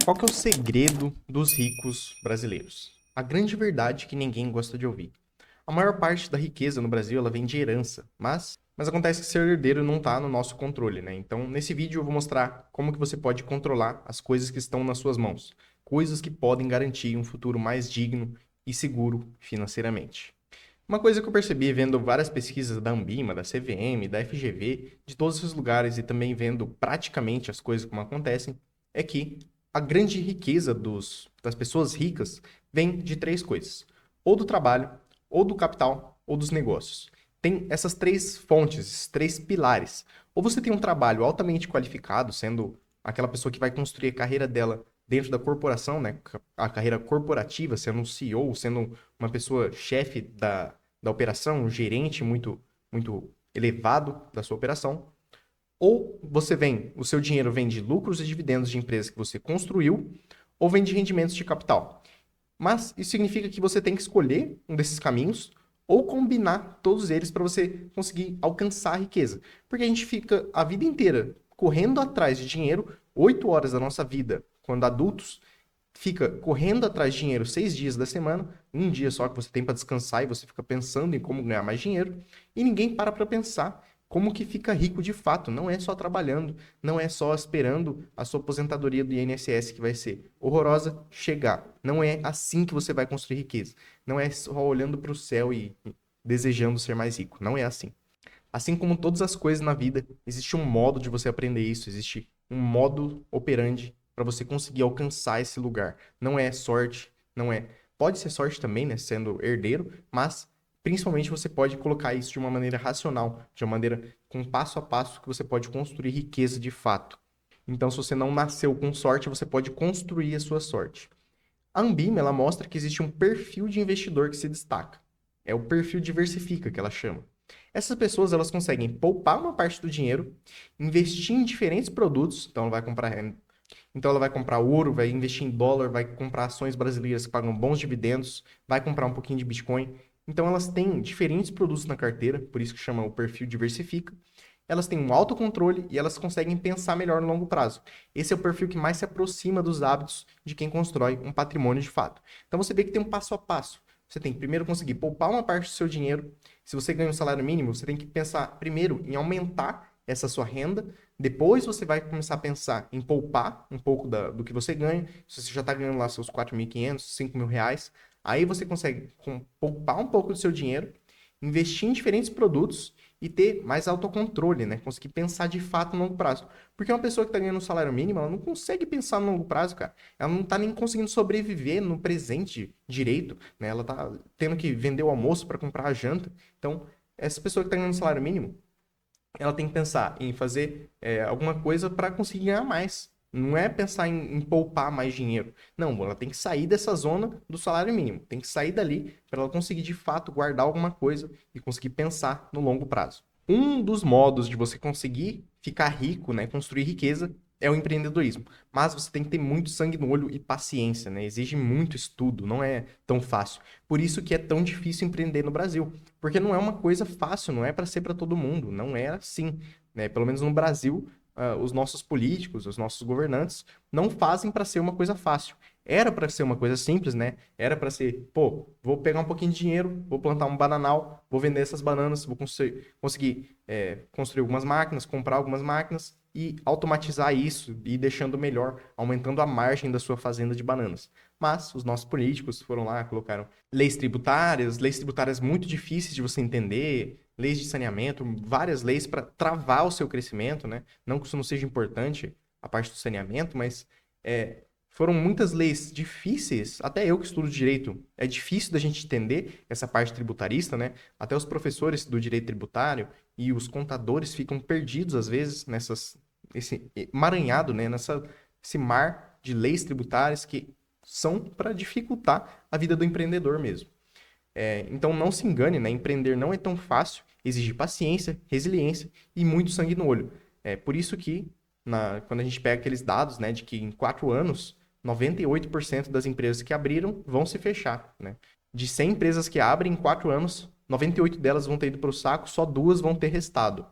Qual que é o segredo dos ricos brasileiros? A grande verdade que ninguém gosta de ouvir. A maior parte da riqueza no Brasil ela vem de herança, mas acontece que ser herdeiro não está no nosso controle, né? Então, nesse vídeo eu vou mostrar como que você pode controlar as coisas que estão nas suas mãos, coisas que podem garantir um futuro mais digno e seguro financeiramente. Uma coisa que eu percebi vendo várias pesquisas da Ambima, da CVM, da FGV, de todos esses lugares e também vendo praticamente as coisas como acontecem, é que a grande riqueza das pessoas ricas vem de três coisas: ou do trabalho, ou do capital, ou dos negócios. Tem essas três fontes, esses três pilares. Ou você tem um trabalho altamente qualificado, sendo aquela pessoa que vai construir a carreira dela dentro da corporação, né? A carreira corporativa, sendo um CEO, sendo uma pessoa chefe da operação, um gerente muito elevado da sua operação. Ou o seu dinheiro vem de lucros e dividendos de empresas que você construiu, ou vem de rendimentos de capital. Mas isso significa que você tem que escolher um desses caminhos ou combinar todos eles para você conseguir alcançar a riqueza. Porque a gente fica a vida inteira correndo atrás de dinheiro, 8 horas da nossa vida, quando adultos, fica correndo atrás de dinheiro 6 dias da semana, um dia só que você tem para descansar e você fica pensando em como ganhar mais dinheiro, e ninguém para pensar como que fica rico de fato. Não é só trabalhando, não é só esperando a sua aposentadoria do INSS que vai ser horrorosa chegar. Não é assim que você vai construir riqueza. Não é só olhando para o céu e desejando ser mais rico. Não é assim. Assim como todas as coisas na vida, existe um modo de você aprender isso, existe um modo operandi para você conseguir alcançar esse lugar. Não é sorte, não é. Pode ser sorte também, né, sendo herdeiro, mas principalmente você pode colocar isso de uma maneira racional, de uma maneira com passo a passo que você pode construir riqueza de fato. Então, se você não nasceu com sorte, você pode construir a sua sorte. A Ambima, ela mostra que existe um perfil de investidor que se destaca. É o perfil diversifica que ela chama. Essas pessoas elas conseguem poupar uma parte do dinheiro, investir em diferentes produtos, então ela vai comprar ouro, vai investir em dólar, vai comprar ações brasileiras que pagam bons dividendos, vai comprar um pouquinho de Bitcoin. Então elas têm diferentes produtos na carteira, por isso que chama o perfil diversifica. Elas têm um autocontrole e elas conseguem pensar melhor no longo prazo. Esse é o perfil que mais se aproxima dos hábitos de quem constrói um patrimônio de fato. Então você vê que tem um passo a passo. Você tem que primeiro conseguir poupar uma parte do seu dinheiro. Se você ganha um salário mínimo, você tem que pensar primeiro em aumentar essa sua renda. Depois você vai começar a pensar em poupar um pouco do que você ganha. Se você já está ganhando lá seus 4.500, 5.000 reais, aí você consegue poupar um pouco do seu dinheiro, investir em diferentes produtos e ter mais autocontrole, né? Conseguir pensar de fato no longo prazo. Porque uma pessoa que está ganhando um salário mínimo, ela não consegue pensar no longo prazo, cara. Ela não está nem conseguindo sobreviver no presente direito, né? Ela está tendo que vender o almoço para comprar a janta. Então, essa pessoa que está ganhando um salário mínimo, ela tem que pensar em fazer alguma coisa para conseguir ganhar mais. Não é pensar em poupar mais dinheiro. Não, ela tem que sair dessa zona do salário mínimo. Tem que sair dali para ela conseguir de fato guardar alguma coisa e conseguir pensar no longo prazo. Um dos modos de você conseguir ficar rico, né, construir riqueza, é o empreendedorismo. Mas você tem que ter muito sangue no olho e paciência, né? Exige muito estudo, não é tão fácil. Por isso que é tão difícil empreender no Brasil, porque não é uma coisa fácil, não é para ser para todo mundo, não é assim, né? Pelo menos no Brasil, os nossos políticos, os nossos governantes não fazem para ser uma coisa fácil. Era para ser uma coisa simples, né? Era para ser, pô, vou pegar um pouquinho de dinheiro, vou plantar um bananal, vou vender essas bananas, vou conseguir construir algumas máquinas, comprar algumas máquinas e automatizar isso e deixando melhor, aumentando a margem da sua fazenda de bananas. Mas os nossos políticos foram lá, colocaram leis tributárias muito difíceis de você entender, leis de saneamento, várias leis para travar o seu crescimento, né? Não que isso não seja importante, a parte do saneamento, mas foram muitas leis difíceis, até eu que estudo direito, é difícil da gente entender essa parte tributarista, né? Até os professores do direito tributário e os contadores ficam perdidos às vezes esse emaranhado, né? Esse mar de leis tributárias que são para dificultar a vida do empreendedor mesmo. Então não se engane, né? Empreender não é tão fácil, exige paciência, resiliência e muito sangue no olho. É por isso que quando a gente pega aqueles dados, né, de que em 4 anos 98% das empresas que abriram vão se fechar, né? De 100 empresas que abrem em 4 anos, 98 delas vão ter ido para o saco, só duas vão ter restado.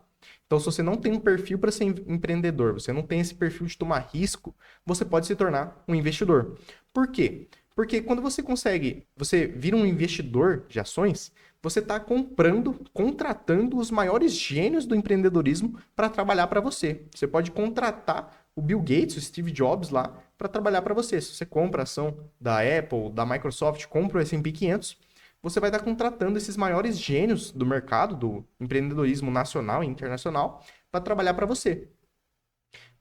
Então, se você não tem um perfil para ser empreendedor, você não tem esse perfil de tomar risco, você pode se tornar um investidor. Por quê? Porque quando você vira um investidor de ações, você está contratando os maiores gênios do empreendedorismo para trabalhar para você. Você pode contratar o Bill Gates, o Steve Jobs lá, para trabalhar para você. Se você compra a ação da Apple, da Microsoft, compra o S&P 500, você vai estar contratando esses maiores gênios do mercado, do empreendedorismo nacional e internacional, para trabalhar para você.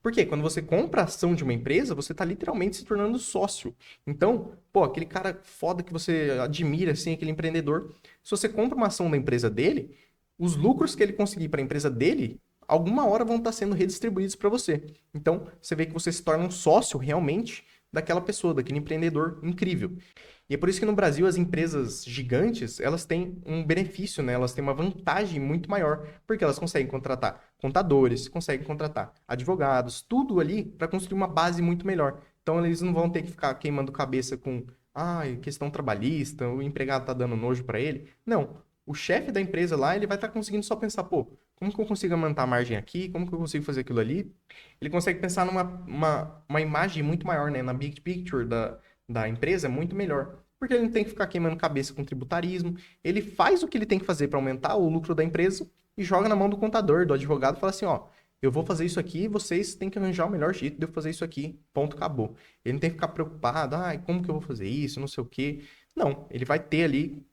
Por quê? Quando você compra a ação de uma empresa, você está literalmente se tornando sócio. Então, pô, aquele cara foda que você admira, assim, aquele empreendedor, se você compra uma ação da empresa dele, os lucros que ele conseguir para a empresa dele, alguma hora vão estar sendo redistribuídos para você. Então, você vê que você se torna um sócio realmente daquela pessoa, daquele empreendedor incrível. E é por isso que no Brasil as empresas gigantes, elas têm um benefício, né? Elas têm uma vantagem muito maior, porque elas conseguem contratar contadores, conseguem contratar advogados, tudo ali para construir uma base muito melhor. Então eles não vão ter que ficar queimando cabeça com, questão trabalhista, o empregado tá dando nojo para ele. Não, o chefe da empresa lá, ele vai estar conseguindo só pensar, pô, como que eu consigo aumentar a margem aqui? Como que eu consigo fazer aquilo ali? Ele consegue pensar numa uma imagem muito maior, né? Na big picture da empresa é muito melhor. Porque ele não tem que ficar queimando cabeça com tributarismo. Ele faz o que ele tem que fazer para aumentar o lucro da empresa e joga na mão do contador, do advogado, e fala assim, ó, eu vou fazer isso aqui, vocês têm que arranjar o melhor jeito de eu fazer isso aqui. Ponto, acabou. Ele não tem que ficar preocupado, como que eu vou fazer isso, não sei o quê. Não, ele vai ter ali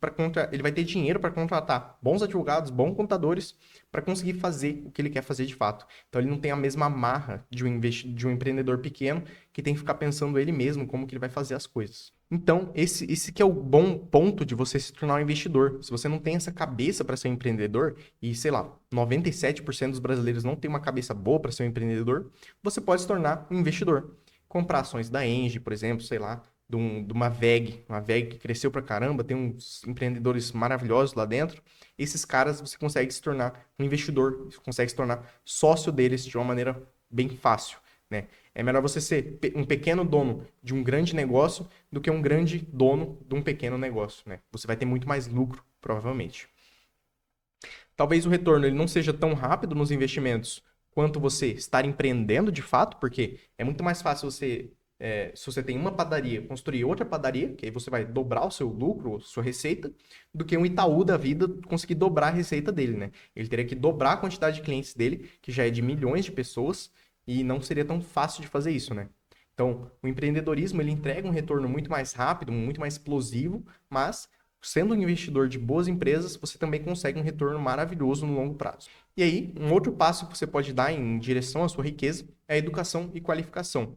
ele vai ter dinheiro para contratar bons advogados, bons contadores para conseguir fazer o que ele quer fazer de fato. Então ele não tem a mesma amarra de um empreendedor pequeno que tem que ficar pensando ele mesmo como que ele vai fazer as coisas. Então, esse que é o bom ponto de você se tornar um investidor. Se você não tem essa cabeça para ser um empreendedor, e sei lá, 97% dos brasileiros não tem uma cabeça boa para ser um empreendedor, você pode se tornar um investidor. Comprar ações da Engie, por exemplo, sei lá, de uma VEG que cresceu pra caramba, tem uns empreendedores maravilhosos lá dentro. Esses caras você consegue se tornar um investidor, você consegue se tornar sócio deles de uma maneira bem fácil, né? É melhor você ser um pequeno dono de um grande negócio do que um grande dono de um pequeno negócio, né? Você vai ter muito mais lucro, provavelmente. Talvez o retorno ele não seja tão rápido nos investimentos quanto você estar empreendendo de fato, porque é muito mais fácil você, se você tem uma padaria, construir outra padaria, que aí você vai dobrar o seu lucro, sua receita, do que um Itaú da vida conseguir dobrar a receita dele, né? Ele teria que dobrar a quantidade de clientes dele, que já é de milhões de pessoas, e não seria tão fácil de fazer isso, né? Então, o empreendedorismo ele entrega um retorno muito mais rápido, muito mais explosivo, mas sendo um investidor de boas empresas, você também consegue um retorno maravilhoso no longo prazo. E aí, um outro passo que você pode dar em direção à sua riqueza é a educação e qualificação.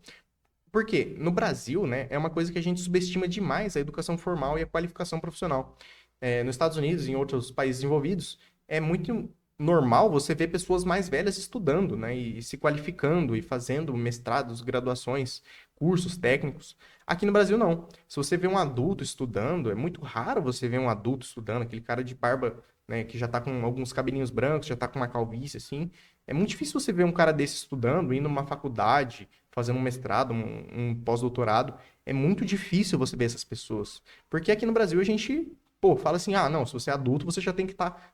Por quê? No Brasil, né, é uma coisa que a gente subestima demais a educação formal e a qualificação profissional. Nos Estados Unidos e em outros países envolvidos, é muito normal você ver pessoas mais velhas estudando, né, e se qualificando e fazendo mestrados, graduações, cursos técnicos. Aqui no Brasil, não. Se você vê um adulto estudando, é muito raro você ver um adulto estudando, aquele cara de barba, né, que já tá com alguns cabelinhos brancos, já tá com uma calvície, assim. É muito difícil você ver um cara desse estudando, indo numa faculdade, fazendo um mestrado, um pós-doutorado. É muito difícil você ver essas pessoas. Porque aqui no Brasil a gente, pô, fala assim, não, se você é adulto, você já tem que estar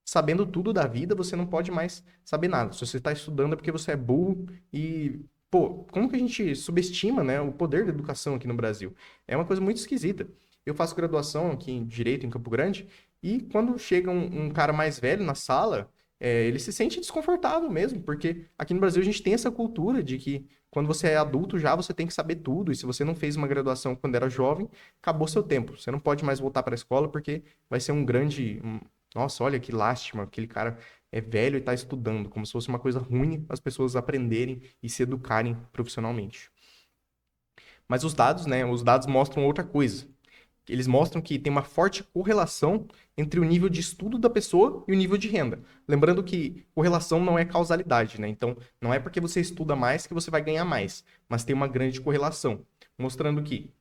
sabendo tudo da vida, você não pode mais saber nada. Se você está estudando é porque você é burro e, pô, como que a gente subestima, né, o poder da educação aqui no Brasil? É uma coisa muito esquisita. Eu faço graduação aqui em Direito, em Campo Grande, e quando chega um cara mais velho na sala, ele se sente desconfortável mesmo, porque aqui no Brasil a gente tem essa cultura de que quando você é adulto já você tem que saber tudo, e se você não fez uma graduação quando era jovem, acabou seu tempo. Você não pode mais voltar para a escola porque vai ser nossa, olha que lástima, aquele cara é velho e está estudando, como se fosse uma coisa ruim as pessoas aprenderem e se educarem profissionalmente. Mas os dados, né, os dados mostram outra coisa. Eles mostram que tem uma forte correlação entre o nível de estudo da pessoa e o nível de renda. Lembrando que correlação não é causalidade, né? Então, não é porque você estuda mais que você vai ganhar mais, mas tem uma grande correlação, mostrando que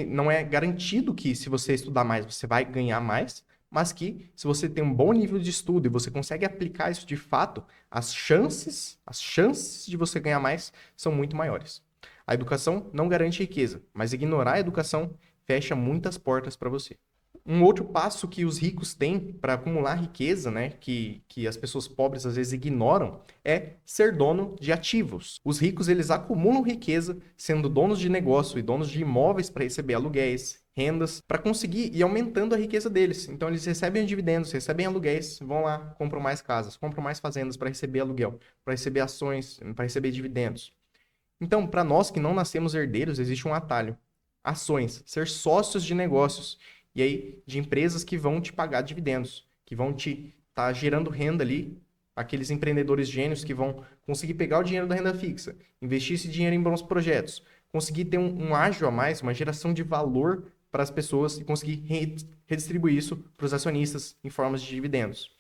não é garantido que se você estudar mais, você vai ganhar mais, mas que se você tem um bom nível de estudo e você consegue aplicar isso de fato, as chances de você ganhar mais são muito maiores. A educação não garante riqueza, mas ignorar a educação fecha muitas portas para você. Um outro passo que os ricos têm para acumular riqueza, né, que as pessoas pobres às vezes ignoram, é ser dono de ativos. Os ricos, eles acumulam riqueza sendo donos de negócio e donos de imóveis para receber aluguéis, rendas, para conseguir ir aumentando a riqueza deles. Então, eles recebem dividendos, recebem aluguéis, vão lá, compram mais casas, compram mais fazendas para receber aluguel, para receber ações, para receber dividendos. Então, para nós que não nascemos herdeiros, existe um atalho. Ações, ser sócios de negócios. E aí, de empresas que vão te pagar dividendos, que vão te estar gerando renda ali, aqueles empreendedores gênios que vão conseguir pegar o dinheiro da renda fixa, investir esse dinheiro em bons projetos, conseguir ter um ágio a mais, uma geração de valor para as pessoas e conseguir redistribuir isso para os acionistas em formas de dividendos.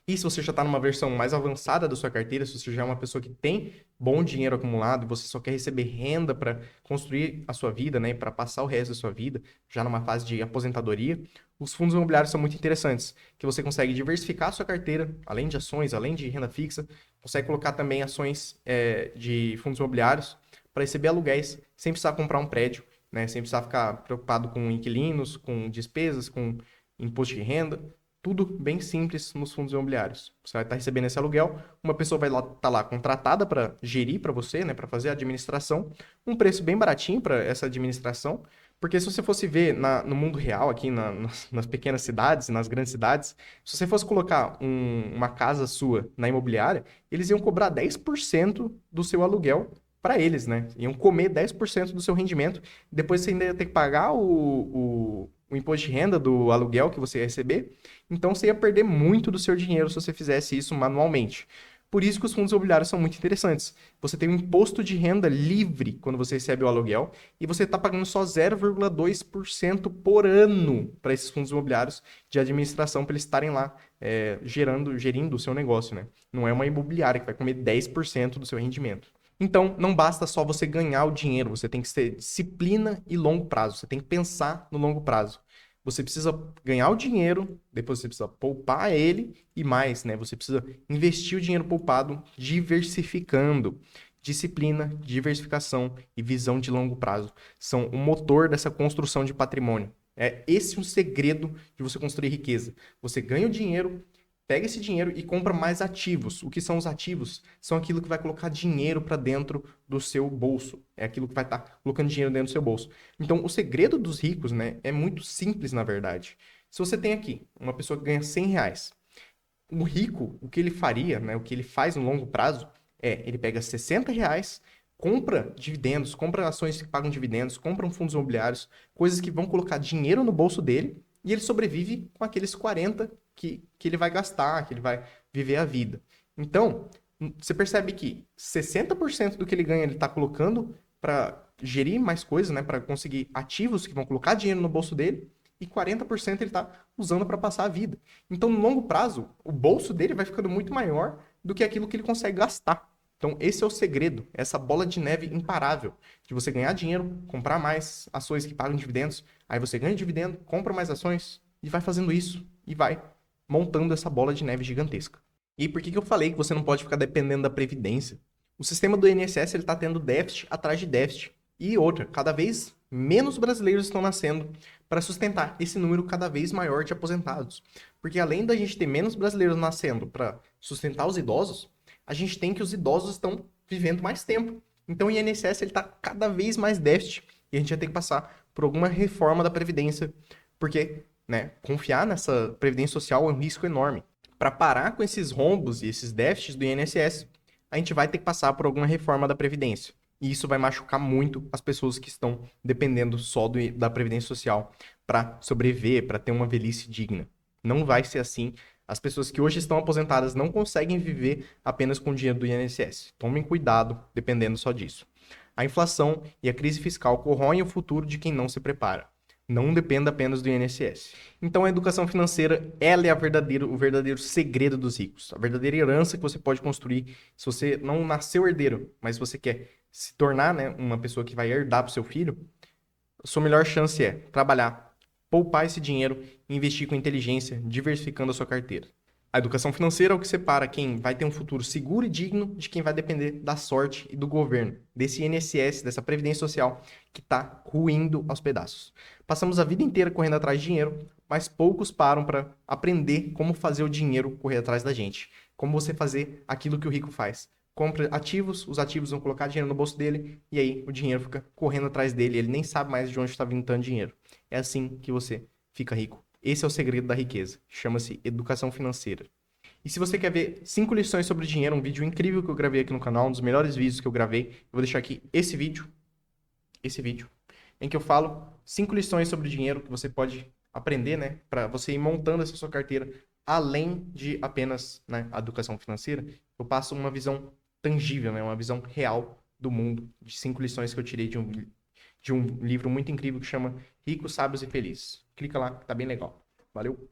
E se você já está numa versão mais avançada da sua carteira, se você já é uma pessoa que tem bom dinheiro acumulado e você só quer receber renda para construir a sua vida, né, para passar o resto da sua vida, já numa fase de aposentadoria, os fundos imobiliários são muito interessantes, que você consegue diversificar a sua carteira, além de ações, além de renda fixa, consegue colocar também ações de fundos imobiliários para receber aluguéis, sem precisar comprar um prédio, né, sem precisar ficar preocupado com inquilinos, com despesas, com imposto de renda. Tudo bem simples nos fundos imobiliários. Você vai estar recebendo esse aluguel, uma pessoa vai estar lá contratada para gerir para você, né, para fazer a administração, um preço bem baratinho para essa administração, porque se você fosse ver no mundo real, aqui nas pequenas cidades, nas grandes cidades, se você fosse colocar uma casa sua na imobiliária, eles iam cobrar 10% do seu aluguel para eles, né? Iam comer 10% do seu rendimento, depois você ainda ia ter que pagar o imposto de renda do aluguel que você ia receber, então você ia perder muito do seu dinheiro se você fizesse isso manualmente. Por isso que os fundos imobiliários são muito interessantes. Você tem um imposto de renda livre quando você recebe o aluguel e você está pagando só 0,2% por ano para esses fundos imobiliários de administração para eles estarem lá gerindo o seu negócio, né? Não é uma imobiliária que vai comer 10% do seu rendimento. Então, não basta só você ganhar o dinheiro, você tem que ter disciplina e longo prazo, você tem que pensar no longo prazo. Você precisa ganhar o dinheiro, depois você precisa poupar ele e mais, né? Você precisa investir o dinheiro poupado diversificando. Disciplina, diversificação e visão de longo prazo são o motor dessa construção de patrimônio. É esse o segredo de você construir riqueza. Você ganha o dinheiro, pega esse dinheiro e compra mais ativos. O que são os ativos? São aquilo que vai colocar dinheiro para dentro do seu bolso. É aquilo que vai estar colocando dinheiro dentro do seu bolso. Então, o segredo dos ricos, né, é muito simples, na verdade. Se você tem aqui uma pessoa que ganha 100 reais, o rico, o que ele faria, né, o que ele faz no longo prazo, ele pega 60 reais, compra dividendos, compra ações que pagam dividendos, compra fundos imobiliários, coisas que vão colocar dinheiro no bolso dele, e ele sobrevive com aqueles 40 que ele vai gastar, que ele vai viver a vida. Então, você percebe que 60% do que ele ganha ele está colocando para gerir mais coisas, né, para conseguir ativos que vão colocar dinheiro no bolso dele, e 40% ele está usando para passar a vida. Então, no longo prazo, o bolso dele vai ficando muito maior do que aquilo que ele consegue gastar. Então, esse é o segredo, essa bola de neve imparável, de você ganhar dinheiro, comprar mais ações que pagam dividendos, aí você ganha dividendo, compra mais ações e vai fazendo isso e vai montando essa bola de neve gigantesca. E por que eu falei que você não pode ficar dependendo da Previdência? O sistema do INSS está tendo déficit atrás de déficit. E outra, cada vez menos brasileiros estão nascendo para sustentar esse número cada vez maior de aposentados. Porque além da gente ter menos brasileiros nascendo para sustentar os idosos, a gente tem que os idosos estão vivendo mais tempo. Então o INSS está cada vez mais déficit e a gente vai ter que passar por alguma reforma da Previdência, porque, né, confiar nessa Previdência Social é um risco enorme. Para parar com esses rombos e esses déficits do INSS, a gente vai ter que passar por alguma reforma da Previdência. E isso vai machucar muito as pessoas que estão dependendo só da Previdência Social para sobreviver, para ter uma velhice digna. Não vai ser assim. As pessoas que hoje estão aposentadas não conseguem viver apenas com o dinheiro do INSS. Tomem cuidado dependendo só disso. A inflação e a crise fiscal corroem o futuro de quem não se prepara. Não dependa apenas do INSS. Então, a educação financeira, ela é o verdadeiro segredo dos ricos. A verdadeira herança que você pode construir se você não nasceu herdeiro, mas você quer se tornar, né, uma pessoa que vai herdar para o seu filho, a sua melhor chance é trabalhar, poupar esse dinheiro e investir com inteligência, diversificando a sua carteira. A educação financeira é o que separa quem vai ter um futuro seguro e digno de quem vai depender da sorte e do governo, desse INSS, dessa Previdência Social que está ruindo aos pedaços. Passamos a vida inteira correndo atrás de dinheiro, mas poucos param para aprender como fazer o dinheiro correr atrás da gente. Como você fazer aquilo que o rico faz. Compra ativos, os ativos vão colocar dinheiro no bolso dele e aí o dinheiro fica correndo atrás dele, ele nem sabe mais de onde está vindo tanto dinheiro. É assim que você fica rico. Esse é o segredo da riqueza. Chama-se educação financeira. E se você quer ver 5 lições sobre dinheiro, um vídeo incrível que eu gravei aqui no canal, um dos melhores vídeos que eu gravei, eu vou deixar aqui esse vídeo, em que eu falo 5 lições sobre dinheiro que você pode aprender, né, para você ir montando essa sua carteira, além de apenas, né, a educação financeira. Eu passo uma visão tangível, né, uma visão real do mundo, de 5 lições que eu tirei de um livro muito incrível que chama Ricos, Sábios e Felizes. Clica lá, que tá bem legal. Valeu!